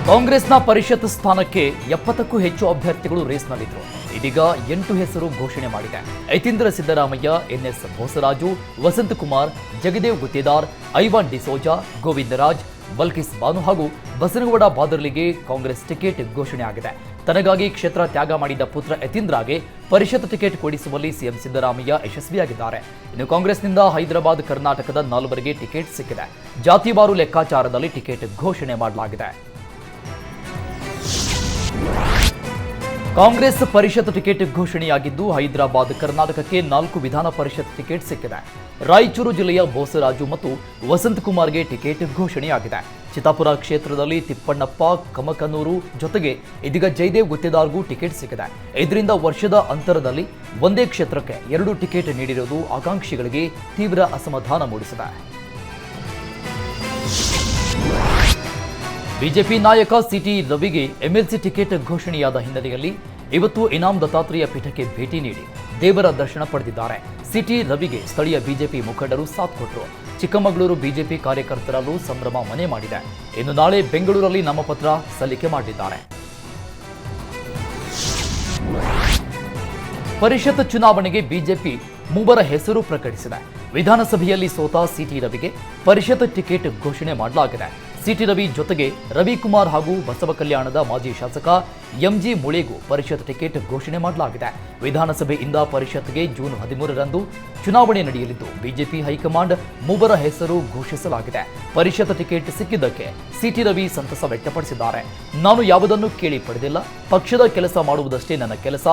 ಕಾಂಗ್ರೆಸ್ನ ಪರಿಷತ್ ಸ್ಥಾನಕ್ಕೆ 70ಕ್ಕೂ ಹೆಚ್ಚು ಅಭ್ಯರ್ಥಿಗಳು ರೇಸ್ನಲ್ಲಿದ್ದರು. ಇದೀಗ 8 ಹೆಸರು ಘೋಷಣೆ ಮಾಡಿದೆ. ಯತೀಂದ್ರ ಸಿದ್ದರಾಮಯ್ಯ, ಎನ್ಎಸ್ ಬೋಸರಾಜು, ವಸಂತಕುಮಾರ್, ಜಗದೇವ್ ಗುತ್ತೇದಾರ್, ಐವಾನ್ ಡಿಸೋಜಾ, ಗೋವಿಂದರಾಜ್, ಬಲ್ಕಿಸ್ ಬಾನು ಹಾಗೂ ಬಸನಗೌಡ ಬಾದರ್ಲಿಗೆ ಕಾಂಗ್ರೆಸ್ ಟಿಕೆಟ್ ಘೋಷಣೆ ಆಗಿದೆ. ತನಗಾಗಿ ಕ್ಷೇತ್ರ ತ್ಯಾಗ ಮಾಡಿದ ಪುತ್ರ ಯತೀಂದ್ರಗೆ ಪರಿಷತ್ ಟಿಕೆಟ್ ಕೊಡಿಸುವಲ್ಲಿ ಸಿಎಂ ಸಿದ್ದರಾಮಯ್ಯ ಯಶಸ್ವಿಯಾಗಿದ್ದಾರೆ. ಇನ್ನು ಕಾಂಗ್ರೆಸ್ನಿಂದ ಹೈದರಾಬಾದ್, ಕರ್ನಾಟಕದ 4 ಟಿಕೆಟ್ ಸಿಕ್ಕಿದೆ. ಜಾತಿವಾರು ಲೆಕ್ಕಾಚಾರದಲ್ಲಿ ಟಿಕೆಟ್ ಘೋಷಣೆ ಮಾಡಲಾಗಿದೆ. ಕಾಂಗ್ರೆಸ್ ಪರಿಷತ್ ಟಿಕೆಟ್ ಘೋಷಣೆಯಾಗಿದ್ದು ಹೈದರಾಬಾದ್, ಕರ್ನಾಟಕಕ್ಕೆ 4 ವಿಧಾನ ಪರಿಷತ್ ಟಿಕೆಟ್ ಸಿಕ್ಕಿದೆ. ರಾಯಚೂರು ಜಿಲ್ಲೆಯ ಬೋಸರಾಜು ಮತ್ತು ವಸಂತಕುಮಾರ್ಗೆ ಟಿಕೆಟ್ ಘೋಷಣೆಯಾಗಿದೆ. ಚಿತ್ತಾಪುರ ಕ್ಷೇತ್ರದಲ್ಲಿ ತಿಪ್ಪಣ್ಣಪ್ಪ ಕಮಕನೂರು ಜೊತೆಗೆ ಇದೀಗ ಜಯದೇವ್ ಗುತ್ತೇದಾರ್ಗೂ ಟಿಕೆಟ್ ಸಿಕ್ಕಿದೆ. ಇದರಿಂದ ವರ್ಷದ ಅಂತರದಲ್ಲಿ ಒಂದೇ ಕ್ಷೇತ್ರಕ್ಕೆ 2 ಟಿಕೆಟ್ ನೀಡಿರುವುದು ಆಕಾಂಕ್ಷಿಗಳಿಗೆ ತೀವ್ರ ಅಸಮಾಧಾನ ಮೂಡಿಸಿದೆ. ಬಿಜೆಪಿ ನಾಯಕ ಸಿಟಿ ರವಿಗೆ ಎಂಎಲ್ಸಿ ಟಿಕೆಟ್ ಘೋಷಣೆಯಾದ ಹಿನ್ನೆಲೆಯಲ್ಲಿ ಇವತ್ತು ಇನಾಮ್ ದತ್ತಾತ್ರೇಯ ಪೀಠಕ್ಕೆ ಭೇಟಿ ನೀಡಿ ದೇವರ ದರ್ಶನ ಪಡೆದಿದ್ದಾರೆ. ಸಿಟಿ ರವಿಗೆ ಸ್ಥಳೀಯ ಬಿಜೆಪಿ ಮುಖಂಡರು ಸಾಥ್ ಕೊಟ್ಟರು. ಚಿಕ್ಕಮಗಳೂರು ಬಿಜೆಪಿ ಕಾರ್ಯಕರ್ತರಲ್ಲೂ ಸಂಭ್ರಮ ಮನೆ ಮಾಡಿದೆ. ಇನ್ನು ನಾಳೆ ಬೆಂಗಳೂರಲ್ಲಿ ನಾಮಪತ್ರ ಸಲ್ಲಿಕೆ ಮಾಡಿದ್ದಾರೆ. ಪರಿಷತ್ ಚುನಾವಣೆಗೆ ಬಿಜೆಪಿ 3 ಹೆಸರು ಪ್ರಕಟಿಸಿದೆ. ವಿಧಾನಸಭೆಯಲ್ಲಿ ಸೋತ ಸಿಟಿ ರವಿಗೆ ಪರಿಷತ್ ಟಿಕೆಟ್ ಘೋಷಣೆ ಮಾಡಲಾಗಿದೆ. ಸಿಟಿ ರವಿ ಜೊತೆಗೆ ರವಿಕುಮಾರ್ ಹಾಗೂ ಬಸವ ಕಲ್ಯಾಣದ ಮಾಜಿ ಶಾಸಕ ಎಂಜಿ ಮುಳೆಗೂ ಪರಿಷತ್ ಟಿಕೆಟ್ ಘೋಷಣೆ ಮಾಡಲಾಗಿದೆ. ವಿಧಾನಸಭೆಯಿಂದ ಪರಿಷತ್ಗೆ ಜೂನ್ 13ರಂದು ಚುನಾವಣೆ ನಡೆಯಲಿದ್ದು ಬಿಜೆಪಿ ಹೈಕಮಾಂಡ್ 3 ಹೆಸರು ಘೋಷಿಸಲಾಗಿದೆ. ಪರಿಷತ್ ಟಿಕೆಟ್ ಸಿಕ್ಕಿದ್ದಕ್ಕೆ ಸಿಟಿ ರವಿ ಸಂತಸ ವ್ಯಕ್ತಪಡಿಸಿದ್ದಾರೆ. ನಾನು ಯಾವುದನ್ನು ಕೇಳಿ ಪಡೆದಿಲ್ಲ, ಪಕ್ಷದ ಕೆಲಸ ಮಾಡುವುದಷ್ಟೇ ನನ್ನ ಕೆಲಸ,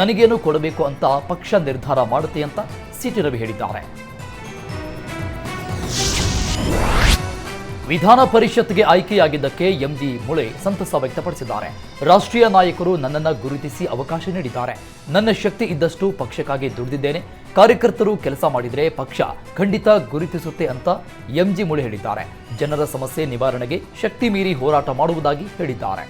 ನನಗೇನು ಕೊಡಬೇಕು ಅಂತ ಪಕ್ಷ ನಿರ್ಧಾರ ಮಾಡುತ್ತೆ ಅಂತ ಸಿಟಿ ರವಿ ಹೇಳಿದ್ದಾರೆ. ವಿಧಾನ ಪರಿಷತ್ಗೆ ಆಯ್ಕೆಯಾಗಿದ್ದಕ್ಕೆ ಎಂಜಿ ಮುಳೆ ಸಂತಸ ವ್ಯಕ್ತಪಡಿಸಿದ್ದಾರೆ. ರಾಷ್ಟ್ರೀಯ ನಾಯಕರು ನನ್ನನ್ನು ಗುರುತಿಸಿ ಅವಕಾಶ ನೀಡಿದ್ದಾರೆ. ನನ್ನ ಶಕ್ತಿ ಇದ್ದಷ್ಟು ಪಕ್ಷಕ್ಕಾಗಿ ದುಡಿದಿದ್ದೇನೆ. ಕಾರ್ಯಕರ್ತರು ಕೆಲಸ ಮಾಡಿದರೆ ಪಕ್ಷ ಖಂಡಿತ ಗುರುತಿಸುತ್ತೆ ಅಂತ ಎಂಜಿ ಮುಳೆ ಹೇಳಿದ್ದಾರೆ. ಜನರ ಸಮಸ್ಯೆ ನಿವಾರಣೆಗೆ ಶಕ್ತಿ ಮೀರಿ ಹೋರಾಟ ಮಾಡುವುದಾಗಿ ಹೇಳಿದ್ದಾರೆ.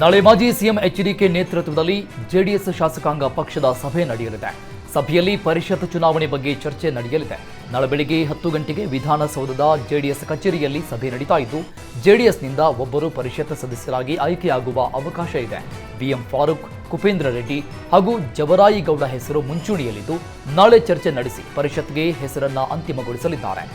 ನಾಳೆ ಮಾಜಿ ಸಿಎಂ ಎಚ್ಡಿಕೆ ನೇತೃತ್ವದಲ್ಲಿ ಜೆಡಿಎಸ್ ಶಾಸಕಾಂಗ ಪಕ್ಷದ ಸಭೆ ನಡೆಯಲಿದೆ. ಸಭೆಯಲ್ಲಿ ಪರಿಷತ್ ಚುನಾವಣೆ ಬಗ್ಗೆ ಚರ್ಚೆ ನಡೆಯಲಿದೆ. ನಾಳೆ ಬೆಳಗ್ಗೆ 10 ಗಂಟೆಗೆ ವಿಧಾನಸೌಧದ ಜೆಡಿಎಸ್ ಕಚೇರಿಯಲ್ಲಿ ಸಭೆ ನಡೀತಾ ಇದ್ದು ಜೆಡಿಎಸ್ನಿಂದ ಒಬ್ಬರು ಪರಿಷತ್ ಸದಸ್ಯರಾಗಿ ಆಯ್ಕೆಯಾಗುವ ಅವಕಾಶ ಇದೆ. ಬಿಎಂ ಫಾರೂಕ್, ಕುಪೇಂದ್ರ ರೆಡ್ಡಿ ಹಾಗೂ ಜವರಾಯಿಗೌಡ ಹೆಸರು ಮುಂಚೂಣಿಯಲ್ಲಿದ್ದು ನಾಳೆ ಚರ್ಚೆ ನಡೆಸಿ ಪರಿಷತ್ಗೆ ಹೆಸರನ್ನ ಅಂತಿಮಗೊಳಿಸಲಿದ್ದಾರೆ.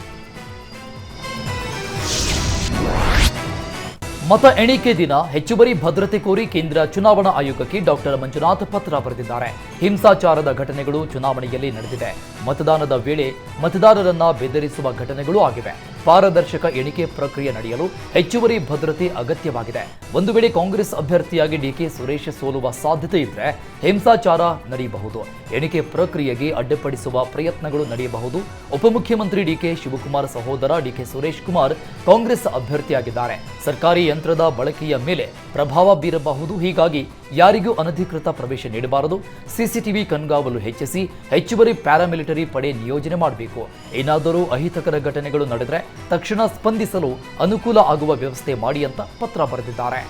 ಮತ ಎಣಿಕೆ ದಿನ ಹೆಚ್ಚುವರಿ ಭದ್ರತೆ ಕೋರಿ ಕೇಂದ್ರ ಚುನಾವಣಾ ಆಯೋಗಕ್ಕೆ ಡಾಕ್ಟರ್ ಮಂಜುನಾಥ್ ಪತ್ರ ಬರೆದಿದ್ದಾರೆ. ಹಿಂಸಾಚಾರದ ಘಟನೆಗಳು ಚುನಾವಣೆಯಲ್ಲಿ ನಡೆದಿದೆ. ಮತದಾನದ ವೇಳೆ ಮತದಾರರನ್ನ ಬೆದರಿಸುವ ಘಟನೆಗಳು ಆಗಿವೆ. ಪಾರದರ್ಶಕ ಎಣಿಕೆ ಪ್ರಕ್ರಿಯೆ ನಡೆಯಲು ಹೆಚ್ಚುವರಿ ಭದ್ರತೆ ಅಗತ್ಯವಾಗಿದೆ. ಒಂದು ವೇಳೆ ಕಾಂಗ್ರೆಸ್ ಅಭ್ಯರ್ಥಿಯಾಗಿ ಡಿಕೆ ಸುರೇಶ್ ಸೋಲುವ ಸಾಧ್ಯತೆ ಇದ್ರೆ ಹಿಂಸಾಚಾರ ನಡೆಯಬಹುದು. ಎಣಿಕೆ ಪ್ರಕ್ರಿಯೆಗೆ ಅಡ್ಡಿಪಡಿಸುವ ಪ್ರಯತ್ನಗಳು ನಡೆಯಬಹುದು. ಉಪಮುಖ್ಯಮಂತ್ರಿ ಡಿಕೆ ಶಿವಕುಮಾರ್ ಸಹೋದರ ಡಿಕೆ ಸುರೇಶ್ ಕುಮಾರ್ ಕಾಂಗ್ರೆಸ್ ಅಭ್ಯರ್ಥಿಯಾಗಿದ್ದಾರೆ. ಸರ್ಕಾರಿ ಯಂತ್ರದ ಬಳಕೆಯ ಮೇಲೆ ಪ್ರಭಾವ ಬೀರಬಹುದು. ಹೀಗಾಗಿ ಯಾರಿಗೂ ಅನಧಿಕೃತ ಪ್ರವೇಶ ನೀಡಬಾರದು. ಸಿಸಿಟಿವಿ ಕಣ್ಗಾವಲು ಹೆಚ್ಚಿಸಿ ಹೆಚ್ಚುವರಿ ಪ್ಯಾರಾಮಿಲಿಟರಿ ಪಡೆ ನಿಯೋಜನೆ ಮಾಡಬೇಕು. ಏನಾದರೂ ಅಹಿತಕರ ಘಟನೆಗಳು ನಡೆದರೆ ತಕ್ಷಣ ಸ್ಪಂದಿಸಲು ಅನುಕೂಲ ಆಗುವ ವ್ಯವಸ್ಥೆ ಮಾಡಿ ಅಂತ ಪತ್ರ ಬರೆದಿದ್ದಾರೆ.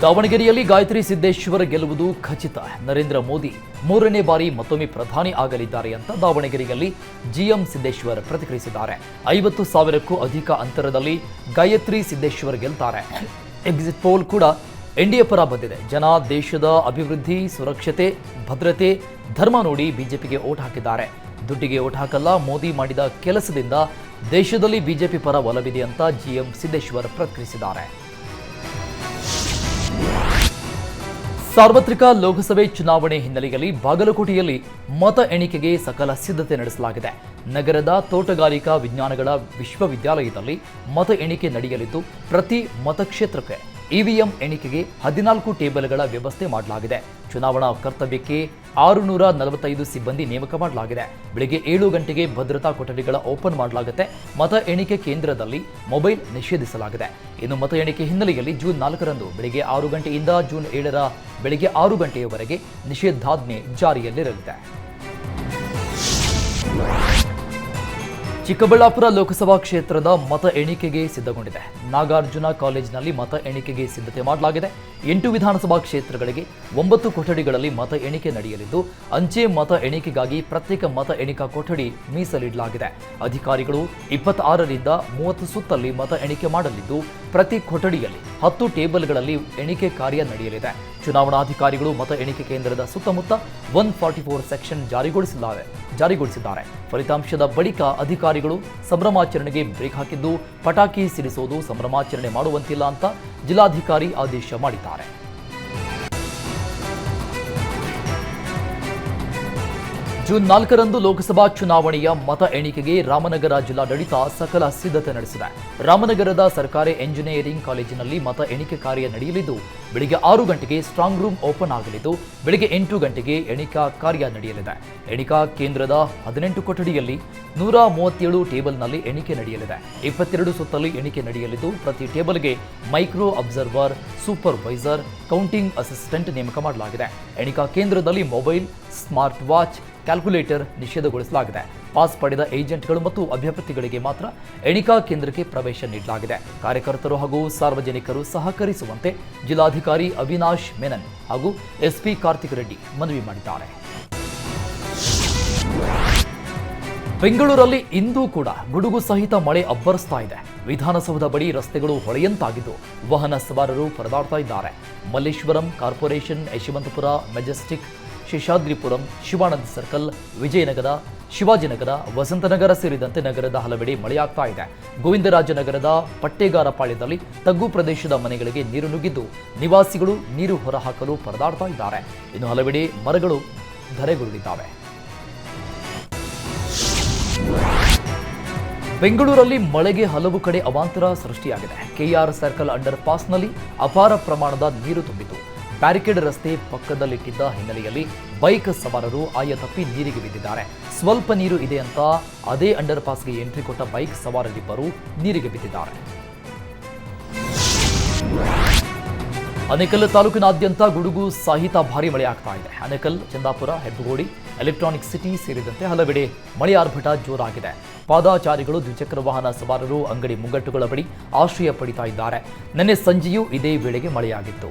ದಾವಣಗೆರೆಯಲ್ಲಿ ಗಾಯತ್ರಿ ಸಿದ್ದೇಶ್ವರ ಗೆಲ್ಲುವುದು ಖಚಿತ. ನರೇಂದ್ರ ಮೋದಿ 3ನೇ ಬಾರಿ ಮತ್ತೊಮ್ಮೆ ಪ್ರಧಾನಿ ಆಗಲಿದ್ದಾರೆ ಅಂತ ದಾವಣಗೆರೆಯಲ್ಲಿ ಜಿಎಂ ಸಿದ್ದೇಶ್ವರ್ ಪ್ರತಿಕ್ರಿಯಿಸಿದ್ದಾರೆ. 50,000ಕ್ಕೂ ಅಧಿಕ ಅಂತರದಲ್ಲಿ ಗಾಯತ್ರಿ ಸಿದ್ದೇಶ್ವರ್ ಗೆಲ್ತಾರೆ. ಎಕ್ಸಿಟ್ ಪೋಲ್ ಕೂಡ ಎನ್ಡಿಎ ಪರ ಬಂದಿದೆ. ಜನ ದೇಶದ ಅಭಿವೃದ್ಧಿ, ಸುರಕ್ಷತೆ, ಭದ್ರತೆ, ಧರ್ಮ ನೋಡಿ ಬಿಜೆಪಿಗೆ ಓಟ್ ಹಾಕಿದ್ದಾರೆ. ದುಡ್ಡಿಗೆ ಓಟ್ ಹಾಕಲ್ಲ. ಮೋದಿ ಮಾಡಿದ ಕೆಲಸದಿಂದ ದೇಶದಲ್ಲಿ ಬಿಜೆಪಿ ಪರ ಒಲವಿದೆ ಅಂತ ಜಿಎಂ ಸಿದ್ದೇಶ್ವರ್ ಪ್ರತಿಕ್ರಿಯಿಸಿದ್ದಾರೆ. ಸಾರ್ವತ್ರಿಕ ಲೋಕಸಭೆ ಚುನಾವಣೆ ಹಿನ್ನೆಲೆಯಲ್ಲಿ ಬಾಗಲಕೋಟೆಯಲ್ಲಿ ಮತ ಎಣಿಕೆಗೆ ಸಕಲ ಸಿದ್ಧತೆ ನಡೆಸಲಾಗಿದೆ. ನಗರದ ತೋಟಗಾರಿಕಾ ವಿಜ್ಞಾನಗಳ ವಿಶ್ವವಿದ್ಯಾಲಯದಲ್ಲಿ ಮತ ಎಣಿಕೆ ನಡೆಯಲಿದ್ದು ಪ್ರತಿ ಮತಕ್ಷೇತ್ರಕ್ಕೆ ಇವಿಎಂ ಎಣಿಕೆಗೆ 14 ಟೇಬಲ್ಗಳ ವ್ಯವಸ್ಥೆ ಮಾಡಲಾಗಿದೆ. ಚುನಾವಣಾ ಕರ್ತವ್ಯಕ್ಕೆ 645 ಸಿಬ್ಬಂದಿ ನೇಮಕ ಮಾಡಲಾಗಿದೆ. ಬೆಳಗ್ಗೆ 7 ಗಂಟೆಗೆ ಭದ್ರತಾ ಕೊಠಡಿಗಳ ಓಪನ್ ಮಾಡಲಾಗುತ್ತೆ. ಮತ ಎಣಿಕೆ ಕೇಂದ್ರದಲ್ಲಿ ಮೊಬೈಲ್ ನಿಷೇಧಿಸಲಾಗಿದೆ. ಇನ್ನು ಮತ ಎಣಿಕೆ ಹಿನ್ನೆಲೆಯಲ್ಲಿ ಜೂನ್ 4ರಂದು ಬೆಳಗ್ಗೆ 6 ಗಂಟೆಯಿಂದ ಜೂನ್ 7ರ ಬೆಳಗ್ಗೆ 6 ಗಂಟೆಯವರೆಗೆ ನಿಷೇಧಾಜ್ಞೆ ಜಾರಿಯಲ್ಲಿರಲಿದೆ. ಚಿಕ್ಕಬಳ್ಳಾಪುರ ಲೋಕಸಭಾ ಕ್ಷೇತ್ರದ ಮತ ಎಣಿಕೆಗೆ ಸಿದ್ಧಗೊಂಡಿದೆ. ನಾಗಾರ್ಜುನ ಕಾಲೇಜಿನಲ್ಲಿ ಮತ ಎಣಿಕೆಗೆ ಸಿದ್ಧತೆ ಮಾಡಲಾಗಿದೆ. 8 ವಿಧಾನಸಭಾ ಕ್ಷೇತ್ರಗಳಿಗೆ 9 ಕೊಠಡಿಗಳಲ್ಲಿ ಮತ ಎಣಿಕೆ ನಡೆಯಲಿದ್ದು ಅಂಚೆ ಮತ ಎಣಿಕೆಗಾಗಿ ಪ್ರತ್ಯೇಕ ಮತ ಎಣಿಕಾ ಕೊಠಡಿ ಮೀಸಲಿಡಲಾಗಿದೆ. ಅಧಿಕಾರಿಗಳು 26ರಿಂದ 30 ಸುತ್ತಲ್ಲಿ ಮತ ಎಣಿಕೆ ಮಾಡಲಿದ್ದು ಪ್ರತಿ ಕೊಠಡಿಯಲ್ಲಿ 10 ಟೇಬಲ್ಗಳಲ್ಲಿ ಎಣಿಕೆ ಕಾರ್ಯ ನಡೆಯಲಿದೆ. ಚುನಾವಣಾಧಿಕಾರಿಗಳು ಮತ ಎಣಿಕೆ ಕೇಂದ್ರದ ಸುತ್ತಮುತ್ತ 144 ಸೆಕ್ಷನ್ ಜಾರಿಗೊಳಿಸಿದ್ದಾರೆ. ಫಲಿತಾಂಶದ ಬಳಿಕ ಅಧಿಕಾರಿಗಳು ಸಂಭ್ರಮಾಚರಣೆಗೆ ಬ್ರೇಕ್ ಹಾಕಿದ್ದು ಪಟಾಕಿ ಸಿಡಿಸುವುದು ಸಂಭ್ರಮಾಚರಣೆ ಮಾಡುವಂತಿಲ್ಲ ಅಂತ ಜಿಲ್ಲಾಧಿಕಾರಿ ಆದೇಶ ಮಾಡಿದ್ದಾರೆ. ಜೂನ್ 4ರಂದು ಲೋಕಸಭಾ ಚುನಾವಣೆಯ ಮತ ಎಣಿಕೆಗೆ ರಾಮನಗರ ಜಿಲ್ಲಾಡಳಿತ ಸಕಲ ಸಿದ್ಧತೆ ನಡೆಸಿದೆ. ರಾಮನಗರದ ಸರ್ಕಾರಿ ಎಂಜಿನಿಯರಿಂಗ್ ಕಾಲೇಜಿನಲ್ಲಿ ಮತ ಎಣಿಕೆ ಕಾರ್ಯ ನಡೆಯಲಿದ್ದು ಬೆಳಿಗ್ಗೆ 6 ಗಂಟೆಗೆ ಸ್ಟ್ರಾಂಗ್ ರೂಮ್ ಓಪನ್ ಆಗಲಿದ್ದು ಬೆಳಿಗ್ಗೆ 8 ಗಂಟೆಗೆ ಎಣಿಕಾ ಕಾರ್ಯ ನಡೆಯಲಿದೆ. ಎಣಿಕಾ ಕೇಂದ್ರದ 18 ಕೊಠಡಿಯಲ್ಲಿ 137 ಟೇಬಲ್ನಲ್ಲಿ ಎಣಿಕೆ ನಡೆಯಲಿದೆ. 22 ಸುತ್ತಲ್ಲಿ ಎಣಿಕೆ ನಡೆಯಲಿದ್ದು ಪ್ರತಿ ಟೇಬಲ್ಗೆ micro observer, supervisor, counting assistant ನೇಮಕ ಮಾಡಲಾಗಿದೆ. ಎಣಿಕಾ ಕೇಂದ್ರದಲ್ಲಿ ಮೊಬೈಲ್, ಸ್ಮಾರ್ಟ್ ವಾಚ್, ಕ್ಯಾಲ್ಕುಲೇಟರ್ ನಿಷೇಧಗೊಳಿಸಲಾಗಿದೆ. ಪಾಸ್ ಪಡೆದ ಏಜೆಂಟ್ಗಳು ಮತ್ತು ಅಭ್ಯರ್ಥಿಗಳಿಗೆ ಮಾತ್ರ ಎಣಿಕಾ ಕೇಂದ್ರಕ್ಕೆ ಪ್ರವೇಶ ನೀಡಲಾಗಿದೆ. ಕಾರ್ಯಕರ್ತರು ಹಾಗೂ ಸಾರ್ವಜನಿಕರು ಸಹಕರಿಸುವಂತೆ ಜಿಲ್ಲಾಧಿಕಾರಿ ಅವಿನಾಶ್ ಮೆನನ್ ಹಾಗೂ ಎಸ್ಪಿ ಕಾರ್ತಿಕ್ ರೆಡ್ಡಿ ಮನವಿ ಮಾಡಿದ್ದಾರೆ. ಬೆಂಗಳೂರಲ್ಲಿ ಇಂದೂ ಕೂಡ ಗುಡುಗು ಸಹಿತ ಮಳೆ ಅಬ್ಬರಿಸ್ತಾ ಇದೆ. ವಿಧಾನಸೌಧ ಬಳಿ ರಸ್ತೆಗಳು ಹೊಳೆಯಂತಾಗಿದ್ದು ವಾಹನ ಸವಾರರು ಪರದಾಡ್ತಾ ಇದ್ದಾರೆ. Malleshwaram, corporation, Yeshwanthpur, Majestic, Seshadripuram, Shivananda circle, Vijayanagar, Shivajinagar, Vasanthnagar ಸೇರಿದಂತೆ ನಗರದ ಹಲವೆಡೆ ಮಳೆಯಾಗ್ತಾ ಇದೆ. ಗೋವಿಂದರಾಜನಗರದ ಪಟ್ಟೇಗಾರಪಾಳ್ಯದಲ್ಲಿ ತಗ್ಗು ಪ್ರದೇಶದ ಮನೆಗಳಿಗೆ ನೀರು ನುಗ್ಗಿದ್ದು ನಿವಾಸಿಗಳು ನೀರು ಹೊರಹಾಕಲು ಪರದಾಡ್ತಾ ಇದ್ದಾರೆ. ಇನ್ನು ಹಲವೆಡೆ ಮರಗಳು ಧರೆಗುರುಳಿದ್ದಾವೆ. ಬೆಂಗಳೂರಲ್ಲಿ ಮಳೆಗೆ ಹಲವು ಕಡೆ ಅವಾಂತರ ಸೃಷ್ಟಿಯಾಗಿದೆ. ಕೆಆರ್ ಸರ್ಕಲ್ ಅಂಡರ್ ಪಾಸ್ನಲ್ಲಿ ಅಪಾರ ಪ್ರಮಾಣದ ನೀರು ತುಂಬಿತು. ಬ್ಯಾರಿಕೇಡ್ ರಸ್ತೆ ಪಕ್ಕದಲ್ಲಿಟ್ಟಿದ್ದ ಹಿನ್ನೆಲೆಯಲ್ಲಿ ಬೈಕ್ ಸವಾರರು ಆಯತಪ್ಪಿ ನೀರಿಗೆ ಬಿದ್ದಿದ್ದಾರೆ. ಸ್ವಲ್ಪ ನೀರು ಇದೆ ಅಂತ ಅದೇ ಅಂಡರ್ ಪಾಸ್ಗೆ ಎಂಟ್ರಿ ಕೊಟ್ಟ ಬೈಕ್ ಸವಾರರಿಬ್ಬರು ನೀರಿಗೆ ಬಿದ್ದಿದ್ದಾರೆ. ಆನೇಕಲ್ ತಾಲೂಕಿನಾದ್ಯಂತ ಗುಡುಗು ಸಹಿತ ಭಾರೀ ಮಳೆಯಾಗ್ತಾ ಇದೆ. ಆನೇಕಲ್, ಚಂದಾಪುರ, ಹೆಬ್ಬಗೋಡಿ, ಎಲೆಕ್ಟ್ರಾನಿಕ್ ಸಿಟಿ ಸೇರಿದಂತೆ ಹಲವೆಡೆ ಮಳೆ ಆರ್ಭಟ ಜೋರಾಗಿದೆ. ಪಾದಾಚಾರಿಗಳು, ದ್ವಿಚಕ್ರ ವಾಹನ ಸವಾರರು ಅಂಗಡಿ ಮುಂಗಟ್ಟುಗಳ ಬಳಿ ಆಶ್ರಯ ಪಡಿತಾ ಇದ್ದಾರೆ. ನಿನ್ನೆ ಸಂಜೆಯೂ ಇದೇ ವೇಳೆಗೆ ಮಳೆಯಾಗಿತ್ತು.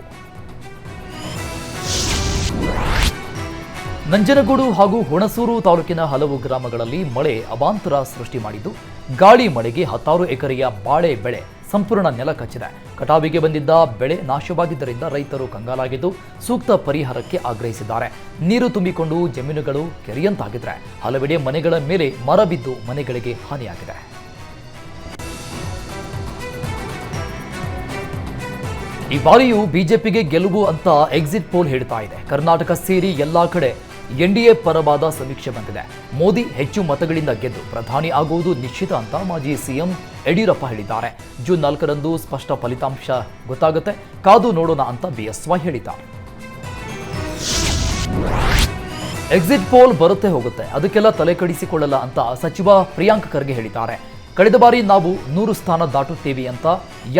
ನಂಜನಗೂಡು ಹಾಗೂ ಹುಣಸೂರು ತಾಲೂಕಿನ ಹಲವು ಗ್ರಾಮಗಳಲ್ಲಿ ಮಳೆ ಅವಾಂತರ ಸೃಷ್ಟಿ ಮಾಡಿದ್ದು ಗಾಳಿ ಮಳೆಗೆ 10 ಎಕರೆಯ ಬಾಳೆ ಬೆಳೆ ಸಂಪೂರ್ಣ ನೆಲ ಕಚ್ಚಿದೆ. ಕಟಾವಿಗೆ ಬಂದಿದ್ದ ಬೆಳೆ ನಾಶವಾಗಿದ್ದರಿಂದ ರೈತರು ಕಂಗಾಲಾಗಿದ್ದು ಸೂಕ್ತ ಪರಿಹಾರಕ್ಕೆ ಆಗ್ರಹಿಸಿದ್ದಾರೆ. ನೀರು ತುಂಬಿಕೊಂಡು ಜಮೀನುಗಳು ಕೆರೆಯಂತಾಗಿದ್ರೆ ಹಲವೆಡೆ ಮನೆಗಳ ಮೇಲೆ ಮರ ಬಿದ್ದು ಮನೆಗಳಿಗೆ ಹಾನಿಯಾಗಿದೆ. ಈ ಬಾರಿಯೂ ಬಿಜೆಪಿಗೆ ಗೆಲುವು ಅಂತ ಎಕ್ಸಿಟ್ ಪೋಲ್ ಹೇಳ್ತಾ ಇದೆ. ಕರ್ನಾಟಕ ಸೇರಿ ಎಲ್ಲಾ ಕಡೆ ಎನ್ಡಿಎ ಪರವಾದ ಸಮೀಕ್ಷೆ ಬಂದಿದೆ. ಮೋದಿ ಹೆಚ್ಚು ಮತಗಳಿಂದ ಗೆದ್ದು ಪ್ರಧಾನಿ ಆಗುವುದು ನಿಶ್ಚಿತ ಅಂತ ಮಾಜಿ ಸಿಎಂ ಯಡಿಯೂರಪ್ಪ ಹೇಳಿದ್ದಾರೆ. ಜೂನ್ 4ರಂದು ಸ್ಪಷ್ಟ ಫಲಿತಾಂಶ ಗೊತ್ತಾಗುತ್ತೆ, ಕಾದು ನೋಡೋಣ ಅಂತ ಬಿಎಸ್ವೈ ಹೇಳಿದ್ದಾರೆ. ಎಕ್ಸಿಟ್ ಪೋಲ್ ಬರುತ್ತೆ ಹೋಗುತ್ತೆ, ಅದಕ್ಕೆಲ್ಲ ತಲೆ ಕೆಡಿಸಿಕೊಳ್ಳಲ್ಲ ಅಂತ ಸಚಿವ ಪ್ರಿಯಾಂಕ್ ಖರ್ಗೆ ಹೇಳಿದ್ದಾರೆ. ಕಳೆದ ಬಾರಿ ನಾವು 100 ಸ್ಥಾನ ದಾಟುತ್ತೇವೆ ಅಂತ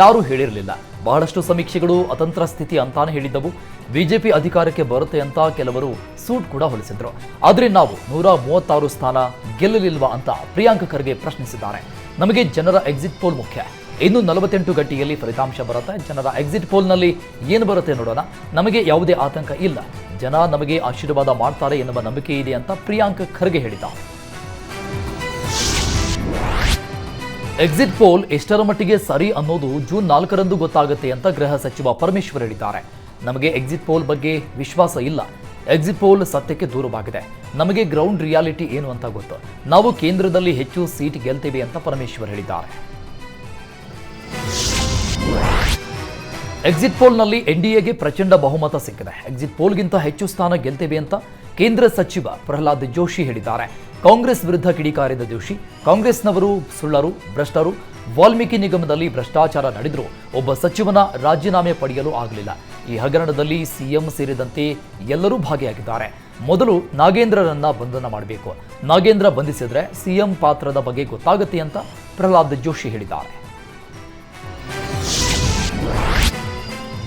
ಯಾರೂ ಹೇಳಿರಲಿಲ್ಲ. ಬಹಳಷ್ಟು ಸಮೀಕ್ಷೆಗಳು ಅತಂತ್ರ ಸ್ಥಿತಿ ಅಂತಾನೆ ಹೇಳಿದ್ದವು. ಬಿಜೆಪಿ ಅಧಿಕಾರಕ್ಕೆ ಬರುತ್ತೆ ಅಂತ ಕೆಲವರು ಸೂಟ್ ಕೂಡ ಹೊಲಿಸಿದ್ರು. ಆದರೆ ನಾವು 136 ಸ್ಥಾನ ಗೆಲ್ಲಲಿಲ್ವಾ ಅಂತ ಪ್ರಿಯಾಂಕ್ ಖರ್ಗೆ ಪ್ರಶ್ನಿಸಿದ್ದಾರೆ. ನಮಗೆ ಜನರ ಎಕ್ಸಿಟ್ ಪೋಲ್ ಮುಖ್ಯ. ಇನ್ನು 48 ಗಂಟೆಯಲ್ಲಿ ಫಲಿತಾಂಶ ಬರುತ್ತೆ. ಜನರ ಎಕ್ಸಿಟ್ ಪೋಲ್ನಲ್ಲಿ ಏನು ಬರುತ್ತೆ ನೋಡೋಣ. ನಮಗೆ ಯಾವುದೇ ಆತಂಕ ಇಲ್ಲ. ಜನ ನಮಗೆ ಆಶೀರ್ವಾದ ಮಾಡ್ತಾರೆ ಎನ್ನುವ ನಂಬಿಕೆ ಇದೆ ಅಂತ ಪ್ರಿಯಾಂಕ್ ಖರ್ಗೆ ಹೇಳಿದ್ದಾರೆ. ಎಕ್ಸಿಟ್ ಪೋಲ್ ಎಷ್ಟರ ಮಟ್ಟಿಗೆ ಸರಿ ಅನ್ನೋದು ಜೂನ್ 4ರಂದು ಗೊತ್ತಾಗುತ್ತೆ ಅಂತ ಗೃಹ ಸಚಿವ ಪರಮೇಶ್ವರ್ ಹೇಳಿದ್ದಾರೆ. ನಮಗೆ ಎಕ್ಸಿಟ್ ಪೋಲ್ ಬಗ್ಗೆ ವಿಶ್ವಾಸ ಇಲ್ಲ. ಎಕ್ಸಿಟ್ ಪೋಲ್ ಸತ್ಯಕ್ಕೆ ದೂರವಾಗಿದೆ. ನಮಗೆ ಗ್ರೌಂಡ್ ರಿಯಾಲಿಟಿ ಏನು ಅಂತ ಗೊತ್ತು. ನಾವು ಕೇಂದ್ರದಲ್ಲಿ ಹೆಚ್ಚು ಸೀಟ್ ಗೆಲ್ತೇವೆ ಅಂತ ಪರಮೇಶ್ವರ್ ಹೇಳಿದ್ದಾರೆ. ಎಕ್ಸಿಟ್ ಪೋಲ್ನಲ್ಲಿ ಎನ್ಡಿಎಗೆ ಪ್ರಚಂಡ ಬಹುಮತ ಸಿಕ್ಕಿದೆ. ಎಕ್ಸಿಟ್ ಪೋಲ್ಗಿಂತ ಹೆಚ್ಚು ಸ್ಥಾನ ಗೆಲ್ತೇವೆ ಅಂತ ಕೇಂದ್ರ ಸಚಿವ ಪ್ರಹ್ಲಾದ್ ಜೋಶಿ ಹೇಳಿದ್ದಾರೆ. ಕಾಂಗ್ರೆಸ್ ವಿರುದ್ಧ ಕಿಡಿಕಾರಿದ ಜೋಶಿ, ಕಾಂಗ್ರೆಸ್ನವರು ಸುಳ್ಳರು, ಭ್ರಷ್ಟರು. ವಾಲ್ಮೀಕಿ ನಿಗಮದಲ್ಲಿ ಭ್ರಷ್ಟಾಚಾರ ನಡೆದರೂ ಒಬ್ಬ ಸಚಿವನ ರಾಜೀನಾಮೆ ಪಡೆಯಲು ಆಗಲಿಲ್ಲ. ಈ ಹಗರಣದಲ್ಲಿ ಸಿಎಂ ಸೇರಿದಂತೆ ಎಲ್ಲರೂ ಭಾಗಿಯಾಗಿದ್ದಾರೆ. ಮೊದಲು ನಾಗೇಂದ್ರರನ್ನ ಬಂಧನ ಮಾಡಬೇಕು. ನಾಗೇಂದ್ರ ಬಂಧಿಸಿದ್ರೆ ಸಿಎಂ ಪಾತ್ರದ ಬಗ್ಗೆ ಗೊತ್ತಾಗುತ್ತೆ ಅಂತ ಪ್ರಹ್ಲಾದ್ ಜೋಶಿ ಹೇಳಿದ್ದಾರೆ.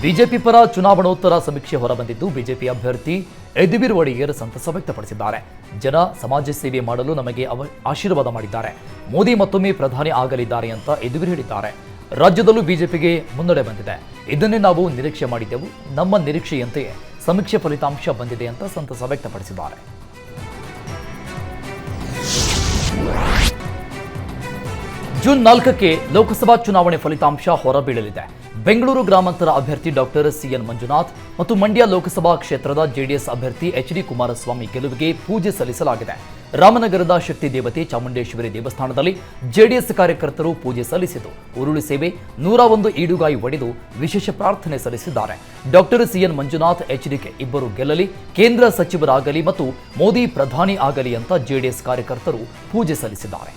ಬಿಜೆಪಿ ಪರ ಚುನಾವಣೋತ್ತರ ಸಮೀಕ್ಷೆ ಹೊರಬಂದಿದ್ದು ಬಿಜೆಪಿ ಅಭ್ಯರ್ಥಿ ಯದುವೀರ್ ಒಡೆಯರ್ ಸಂತಸ ವ್ಯಕ್ತಪಡಿಸಿದ್ದಾರೆ. ಜನ ಸಮಾಜ ಸೇವೆ ಮಾಡಲು ನಮಗೆ ಆಶೀರ್ವಾದ ಮಾಡಿದ್ದಾರೆ. ಮೋದಿ ಮತ್ತೊಮ್ಮೆ ಪ್ರಧಾನಿ ಆಗಲಿದ್ದಾರೆ ಅಂತ ಯದುವೀರ್ ಹೇಳಿದ್ದಾರೆ. ರಾಜ್ಯದಲ್ಲೂ ಬಿಜೆಪಿಗೆ ಮುನ್ನಡೆ ಬಂದಿದೆ. ಇದನ್ನೇ ನಾವು ನಿರೀಕ್ಷೆ ಮಾಡಿದ್ದೆವು. ನಮ್ಮ ನಿರೀಕ್ಷೆಯಂತೆಯೇ ಸಮೀಕ್ಷೆ ಫಲಿತಾಂಶ ಬಂದಿದೆ ಅಂತ ಸಂತಸ ವ್ಯಕ್ತಪಡಿಸಿದ್ದಾರೆ. ಜೂನ್ 4ಕ್ಕೆ ಲೋಕಸಭಾ ಚುನಾವಣೆ ಫಲಿತಾಂಶ ಹೊರಬೀಳಲಿದೆ. ಬೆಂಗಳೂರು ಗ್ರಾಮಾಂತರ ಅಭ್ಯರ್ಥಿ ಡಾಕ್ಟರ್ ಸಿಎನ್ ಮಂಜುನಾಥ್ ಮತ್ತು ಮಂಡ್ಯ ಲೋಕಸಭಾ ಕ್ಷೇತ್ರದ ಜೆಡಿಎಸ್ ಅಭ್ಯರ್ಥಿ ಎಚ್ಡಿ ಕುಮಾರಸ್ವಾಮಿ ಗೆಲುವಿಗೆ ಪೂಜೆ ಸಲ್ಲಿಸಲಾಗಿದೆ. ರಾಮನಗರದ ಶಕ್ತಿ ದೇವತೆ ಚಾಮುಂಡೇಶ್ವರಿ ದೇವಸ್ಥಾನದಲ್ಲಿ ಜೆಡಿಎಸ್ ಕಾರ್ಯಕರ್ತರು ಪೂಜೆ ಸಲ್ಲಿಸಿದ್ದು, ಉರುಳು ಸೇವೆ, 101 ಈಡುಗಾಯಿ ಒಡೆದು ವಿಶೇಷ ಪ್ರಾರ್ಥನೆ ಸಲ್ಲಿಸಿದ್ದಾರೆ. ಡಾಕ್ಟರ್ ಸಿಎನ್ ಮಂಜುನಾಥ್ ಎಚ್ಡಿಕೆ ಇಬ್ಬರು ಗೆಲ್ಲಲಿ, ಕೇಂದ್ರ ಸಚಿವರಾಗಲಿ ಮತ್ತು ಮೋದಿ ಪ್ರಧಾನಿ ಆಗಲಿ ಅಂತ ಜೆಡಿಎಸ್ ಕಾರ್ಯಕರ್ತರು ಪೂಜೆ ಸಲ್ಲಿಸಿದ್ದಾರೆ.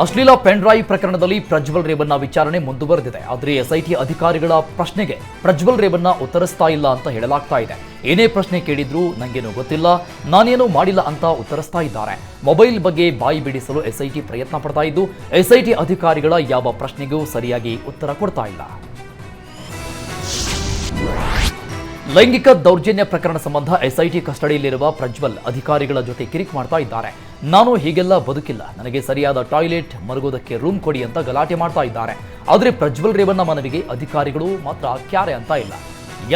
ಅಶ್ಲೀಲ ಪೆನ್ ಡ್ರೈವ್ ಪ್ರಕರಣದಲ್ಲಿ ಪ್ರಜ್ವಲ್ ರೇವಣ್ಣ ವಿಚಾರಣೆ ಮುಂದುವರೆದಿದೆ. ಆದರೆ ಎಸ್ಐಟಿ ಅಧಿಕಾರಿಗಳ ಪ್ರಶ್ನೆಗೆ ಪ್ರಜ್ವಲ್ ರೇವಣ್ಣ ಉತ್ತರಿಸ್ತಾ ಇಲ್ಲ ಅಂತ ಹೇಳಲಾಗ್ತಾ ಇದೆ. ಏನೇ ಪ್ರಶ್ನೆ ಕೇಳಿದ್ರೂ ನಂಗೇನು ಗೊತ್ತಿಲ್ಲ, ನಾನೇನೂ ಮಾಡಿಲ್ಲ ಅಂತ ಉತ್ತರಿಸ್ತಾ ಇದ್ದಾರೆ. ಮೊಬೈಲ್ ಬಗ್ಗೆ ಬಾಯಿ ಬಿಡಿಸಲು ಎಸ್ಐಟಿ ಪ್ರಯತ್ನ ಪಡ್ತಾ ಇದ್ದು, ಎಸ್ಐಟಿ ಅಧಿಕಾರಿಗಳ ಯಾವ ಪ್ರಶ್ನೆಗೂ ಸರಿಯಾಗಿ ಉತ್ತರ ಕೊಡ್ತಾ ಇಲ್ಲ. ಲೈಂಗಿಕ ದೌರ್ಜನ್ಯ ಪ್ರಕರಣ ಸಂಬಂಧ ಎಸ್ಐಟಿ ಕಸ್ಟಡಿಯಲ್ಲಿರುವ ಪ್ರಜ್ವಲ್ ಅಧಿಕಾರಿಗಳ ಜೊತೆ ಕಿರಿಕ್ ಮಾಡ್ತಾ ಇದ್ದಾರೆ. ನಾನು ಹೀಗೆಲ್ಲ ಬದುಕಿಲ್ಲ, ನನಗೆ ಸರಿಯಾದ ಟಾಯ್ಲೆಟ್, ಮಲಗೋದಕ್ಕೆ ರೂಮ್ ಕೊಡಿ ಅಂತ ಗಲಾಟೆ ಮಾಡ್ತಾ ಇದ್ದಾರೆ. ಆದರೆ ಪ್ರಜ್ವಲ್ ರೇವಣ್ಣ ಮನವಿಗೆ ಅಧಿಕಾರಿಗಳು ಮಾತ್ರ ಕ್ಯಾರೆ ಅಂತ ಇಲ್ಲ.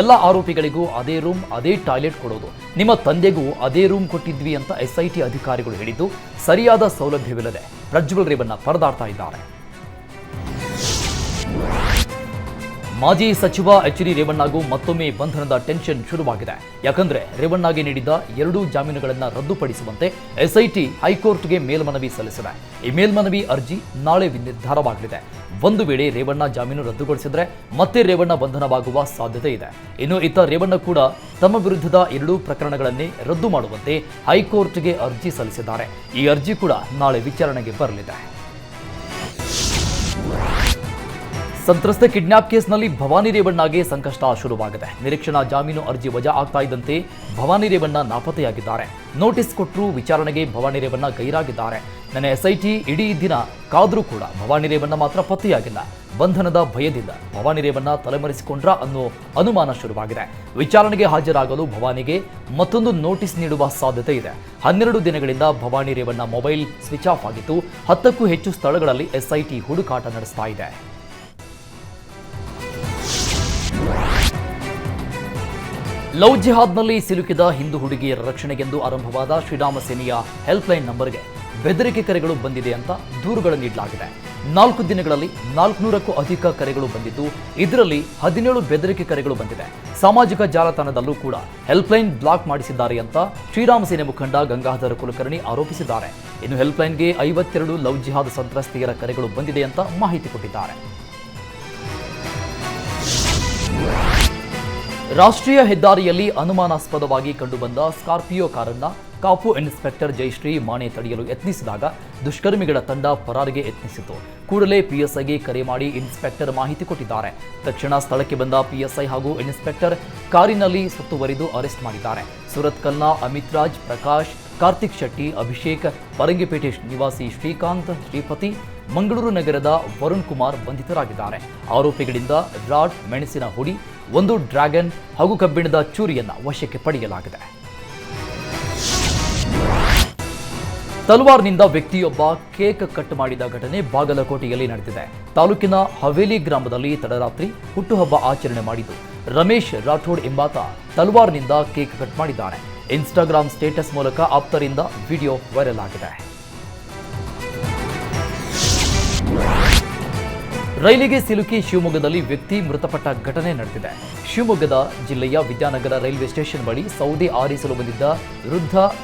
ಎಲ್ಲ ಆರೋಪಿಗಳಿಗೂ ಅದೇ ರೂಮ್, ಅದೇ ಟಾಯ್ಲೆಟ್ ಕೊಡೋದು, ನಿಮ್ಮ ತಂದೆಗೂ ಅದೇ ರೂಮ್ ಕೊಟ್ಟಿದ್ವಿ ಅಂತ ಎಸ್ಐಟಿ ಅಧಿಕಾರಿಗಳು ಹೇಳಿದ್ದು, ಸರಿಯಾದ ಸೌಲಭ್ಯವಿಲ್ಲದೆ ಪ್ರಜ್ವಲ್ ರೇವಣ್ಣ ಪರದಾಡ್ತಾ ಇದ್ದಾರೆ. ಮಾಜಿ ಸಚಿವ ಎಚ್ಡಿ ರೇವಣ್ಣಗೂ ಮತ್ತೊಮ್ಮೆ ಬಂಧನದ ಟೆನ್ಷನ್ ಶುರುವಾಗಿದೆ. ಯಾಕಂದ್ರೆ ರೇವಣ್ಣಗೆ ನೀಡಿದ್ದ 2 ಜಾಮೀನುಗಳನ್ನು ರದ್ದುಪಡಿಸುವಂತೆ ಎಸ್ಐಟಿ ಹೈಕೋರ್ಟ್ಗೆ ಮೇಲ್ಮನವಿ ಸಲ್ಲಿಸಿದೆ. ಈ ಮೇಲ್ಮನವಿ ಅರ್ಜಿ ನಾಳೆ ನಿರ್ಧಾರವಾಗಲಿದೆ. ಒಂದು ವೇಳೆ ರೇವಣ್ಣ ಜಾಮೀನು ರದ್ದುಗೊಳಿಸಿದ್ರೆ ಮತ್ತೆ ರೇವಣ್ಣ ಬಂಧನವಾಗುವ ಸಾಧ್ಯತೆ ಇದೆ. ಇನ್ನು ಇತ್ತ ರೇವಣ್ಣ ಕೂಡ ತಮ್ಮ ವಿರುದ್ಧದ 2 ಪ್ರಕರಣಗಳನ್ನೇ ರದ್ದು ಮಾಡುವಂತೆ ಹೈಕೋರ್ಟ್ಗೆ ಅರ್ಜಿ ಸಲ್ಲಿಸಿದ್ದಾರೆ. ಈ ಅರ್ಜಿ ಕೂಡ ನಾಳೆ ವಿಚಾರಣೆಗೆ ಬರಲಿದೆ. ಸಂತ್ರಸ್ತೆ ಕಿಡ್ನಾಪ್ ಕೇಸ್ನಲ್ಲಿ ಭವಾನಿ ರೇವಣ್ಣಗೆ ಸಂಕಷ್ಟ ಶುರುವಾಗಿದೆ. ನಿರೀಕ್ಷಣಾ ಜಾಮೀನು ಅರ್ಜಿ ವಜಾ ಆಗ್ತಾ ಇದ್ದಂತೆ ಭವಾನಿ ರೇವಣ್ಣ ನಾಪತ್ತೆಯಾಗಿದ್ದಾರೆ. ನೋಟಿಸ್ ಕೊಟ್ಟರೂ ವಿಚಾರಣೆಗೆ ಭವಾನಿ ರೇವಣ್ಣ ಗೈರಾಗಿದ್ದಾರೆ. ನನ್ನ ಎಸ್ಐಟಿ ಇಡೀ ದಿನ ಕಾದ್ರೂ ಕೂಡ ಭವಾನಿ ರೇವಣ್ಣ ಮಾತ್ರ ಪತ್ತೆಯಾಗಿಲ್ಲ. ಬಂಧನದ ಭಯದಿಂದ ಭವಾನಿ ರೇವಣ್ಣ ತಲೆಮರೆಸಿಕೊಂಡ್ರ ಅನ್ನೋ ಅನುಮಾನ ಶುರುವಾಗಿದೆ. ವಿಚಾರಣೆಗೆ ಹಾಜರಾಗಲು ಭವಾನಿಗೆ ಮತ್ತೊಂದು ನೋಟಿಸ್ ನೀಡುವ ಸಾಧ್ಯತೆ ಇದೆ. 12 ದಿನಗಳಿಂದ Bhavani Revanna mobile switch off ಆಗಿದ್ದು, 10ಕ್ಕೂ ಹೆಚ್ಚು ಸ್ಥಳಗಳಲ್ಲಿ ಎಸ್ಐಟಿ ಹುಡುಕಾಟ ನಡೆಸ್ತಾ ಇದೆ. ಲವ್ ಜಿಹಾದ್ನಲ್ಲಿ ಸಿಲುಕಿದ ಹಿಂದೂ ಹುಡುಗಿಯರ ರಕ್ಷಣೆಗೆಂದು ಆರಂಭವಾದ ಶ್ರೀರಾಮ ಸೇನೆಯ ಹೆಲ್ಪ್ಲೈನ್ ನಂಬರ್ಗೆ ಬೆದರಿಕೆ ಕರೆಗಳು ಬಂದಿದೆ ಅಂತ ದೂರುಗಳು ನೀಡಲಾಗಿದೆ. 4 ದಿನಗಳಲ್ಲಿ 400ಕ್ಕೂ ಅಧಿಕ ಕರೆಗಳು ಬಂದಿದ್ದು, ಇದರಲ್ಲಿ 17 ಬೆದರಿಕೆ ಕರೆಗಳು ಬಂದಿದೆ. ಸಾಮಾಜಿಕ ಜಾಲತಾಣದಲ್ಲೂ ಕೂಡ ಹೆಲ್ಪ್ಲೈನ್ ಬ್ಲಾಕ್ ಮಾಡಿಸಿದ್ದಾರೆ ಅಂತ ಶ್ರೀರಾಮ ಸೇನೆ ಮುಖಂಡ ಗಂಗಾಧರ ಕುಲಕರ್ಣಿ ಆರೋಪಿಸಿದ್ದಾರೆ. ಇನ್ನು ಹೆಲ್ಪ್ಲೈನ್ಗೆ 52 ಲವ್ ಜಿಹಾದ್ ಸಂತ್ರಸ್ತೆಯರ ಕರೆಗಳು ಬಂದಿದೆ ಅಂತ ಮಾಹಿತಿ ಕೊಟ್ಟಿದ್ದಾರೆ. ರಾಷ್ಟ್ರೀಯ ಹೆದ್ದಾರಿಯಲ್ಲಿ ಅನುಮಾನಾಸ್ಪದವಾಗಿ ಕಂಡುಬಂದ ಸ್ಕಾರ್ಪಿಯೋ ಕಾರನ್ನ ಕಾಪು ಇನ್ಸ್ಪೆಕ್ಟರ್ ಜಯಶ್ರೀ ಮಾಣೆ ತಡೆಯಲು ಯತ್ನಿಸಿದಾಗ ದುಷ್ಕರ್ಮಿಗಳ ತಂಡ ಪರಾರಿಗೆ ಯತ್ನಿಸಿತು. ಕೂಡಲೇ ಪಿಎಸ್ಐಗೆ ಕರೆ ಮಾಡಿ ಇನ್ಸ್ಪೆಕ್ಟರ್ ಮಾಹಿತಿ ಕೊಟ್ಟಿದ್ದಾರೆ. ತಕ್ಷಣ ಸ್ಥಳಕ್ಕೆ ಬಂದ ಪಿಎಸ್ಐ ಹಾಗೂ ಇನ್ಸ್ಪೆಕ್ಟರ್ ಕಾರಿನಲ್ಲಿ ಸುತ್ತುವರಿದು ಅರೆಸ್ಟ್ ಮಾಡಿದ್ದಾರೆ. ಸುರತ್ಕಲ್ನ ಅಮಿತ್ ರಾಜ್, ಪ್ರಕಾಶ್, ಕಾರ್ತಿಕ್ ಶೆಟ್ಟಿ, ಅಭಿಷೇಕ್, ಪರಂಗಿಪೇಟೆ ನಿವಾಸಿ ಶ್ರೀಕಾಂತ್, ಶ್ರೀಪತಿ, ಮಂಗಳೂರು ನಗರದ ವರುಣ್ ಕುಮಾರ್ ಬಂಧಿತರಾಗಿದ್ದಾರೆ. ಆರೋಪಿಗಳಿಂದ ರಾಡ್, ಮೆಣಸಿನ ಹುಡಿ, 1 ಡ್ರ್ಯಾಗನ್ ಹಾಗೂ ಕಬ್ಬಿಣದ ಚೂರಿಯನ್ನ ವಶಕ್ಕೆ ಪಡೆಯಲಾಗಿದೆ. ತಲ್ವಾರ್ನಿಂದ ವ್ಯಕ್ತಿಯೊಬ್ಬ ಕೇಕ್ ಕಟ್ ಮಾಡಿದ ಘಟನೆ ಬಾಗಲಕೋಟೆಯಲ್ಲಿ ನಡೆದಿದೆ. ತಾಲೂಕಿನ ಹವೇಲಿ ಗ್ರಾಮದಲ್ಲಿ ತಡರಾತ್ರಿ ಹುಟ್ಟುಹಬ್ಬ ಆಚರಣೆ ಮಾಡಿದ್ದು ರಮೇಶ್ ರಾಠೋಡ್ ಎಂಬಾತ ತಲ್ವಾರ್ನಿಂದ ಕೇಕ್ ಕಟ್ ಮಾಡಿದ್ದಾನೆ. ಇನ್ಸ್ಟಾಗ್ರಾಮ್ ಸ್ಟೇಟಸ್ ಮೂಲಕ ಆಪ್ತರಿಂದ ವಿಡಿಯೋ ವೈರಲ್ ಆಗಿದೆ. ರೈಲಿಗೆ ಸಿಲುಕಿ ಶಿವಮೊಗ್ಗದಲ್ಲಿ ವ್ಯಕ್ತಿ ಮೃತಪಟ್ಟ ಘಟನೆ ನಡೆದಿದೆ. ಶಿವಮೊಗ್ಗದ ಜಿಲ್ಲೆಯ ವಿದ್ಯಾನಗರ ರೈಲ್ವೆ ಸ್ಟೇಷನ್ ಬಳಿ ಸೌದೆ ಆರಿಸಲು ಬಂದಿದ್ದ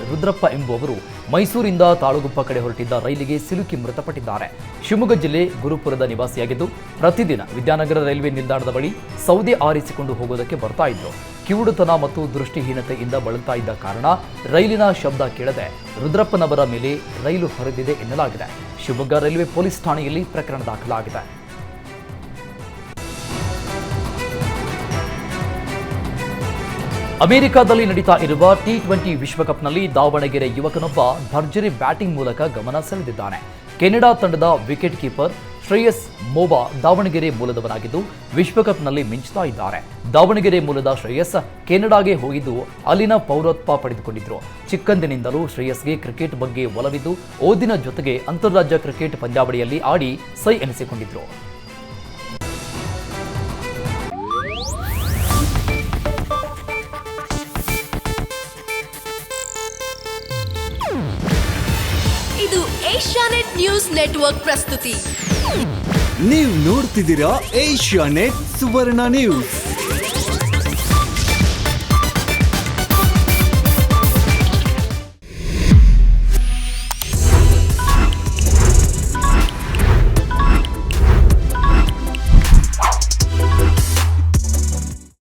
ರುದ್ರಪ್ಪ ಎಂಬುವವರು ಮೈಸೂರಿಂದ ತಾಳಗುಪ್ಪ ಕಡೆ ಹೊರಟಿದ್ದ ರೈಲಿಗೆ ಸಿಲುಕಿ ಮೃತಪಟ್ಟಿದ್ದಾರೆ. ಶಿವಮೊಗ್ಗ ಜಿಲ್ಲೆ ಗುರುಪುರದ ನಿವಾಸಿಯಾಗಿದ್ದು, ಪ್ರತಿದಿನ ವಿದ್ಯಾನಗರ ರೈಲ್ವೆ ನಿಲ್ದಾಣದ ಬಳಿ ಸೌದೆ ಆರಿಸಿಕೊಂಡು ಹೋಗೋದಕ್ಕೆ ಬರ್ತಾ ಇದ್ರು. ಕಿವುಡುತನ ಮತ್ತು ದೃಷ್ಟಿಹೀನತೆಯಿಂದ ಬಳಲ್ತಾ ಇದ್ದ ಕಾರಣ ರೈಲಿನ ಶಬ್ದ ಕೇಳದೆ ರುದ್ರಪ್ಪನವರ ಮೇಲೆ ರೈಲು ಹರಿದಿದೆ ಎನ್ನಲಾಗಿದೆ. ಶಿವಮೊಗ್ಗ ರೈಲ್ವೆ ಪೊಲೀಸ್ ಠಾಣೆಯಲ್ಲಿ ಪ್ರಕರಣ ದಾಖಲಾಗಿದೆ. ಅಮೆರಿಕದಲ್ಲಿ ನಡೀತಾ ಇರುವ T20 ವಿಶ್ವಕಪ್ನಲ್ಲಿ ದಾವಣಗೆರೆ ಯುವಕನೊಬ್ಬ ಭರ್ಜರಿ ಬ್ಯಾಟಿಂಗ್ ಮೂಲಕ ಗಮನ ಸೆಳೆದಿದ್ದಾನೆ. ಕೆನಡಾ ತಂಡದ ವಿಕೆಟ್ ಕೀಪರ್ ಶ್ರೇಯಸ್ ಮೋಬಾ ದಾವಣಗೆರೆ ಮೂಲದವನಾಗಿದ್ದು ವಿಶ್ವಕಪ್ನಲ್ಲಿ ಮಿಂಚುತ್ತಾ ಇದ್ದಾರೆ. ದಾವಣಗೆರೆ ಮೂಲದ ಶ್ರೇಯಸ್ ಕೆನಡಾಗೆ ಹೋಗಿದ್ದು ಅಲ್ಲಿನ ಪೌರತ್ವ ಪಡೆದುಕೊಂಡಿದ್ರು. ಚಿಕ್ಕಂದಿನಿಂದಲೂ ಶ್ರೇಯಸ್ಗೆ ಕ್ರಿಕೆಟ್ ಬಗ್ಗೆ ಒಲವಿದ್ದು ಓದಿನ ಜೊತೆಗೆ ಅಂತಾರಾಜ್ಯ ಕ್ರಿಕೆಟ್ ಪಂದ್ಯಾವಳಿಯಲ್ಲಿ ಆಡಿ ಸೈ ಎನಿಸಿಕೊಂಡಿದ್ರು. ಇದು ಏಷ್ಯಾನೆಟ್ ನ್ಯೂಸ್ ನೆಟ್ವರ್ಕ್ ಪ್ರಸ್ತುತಿ. ನೀವು ನೋಡ್ತಿದ್ದೀರಾ ಏಷ್ಯಾನೆಟ್ ಸುವರ್ಣ ನ್ಯೂಸ್.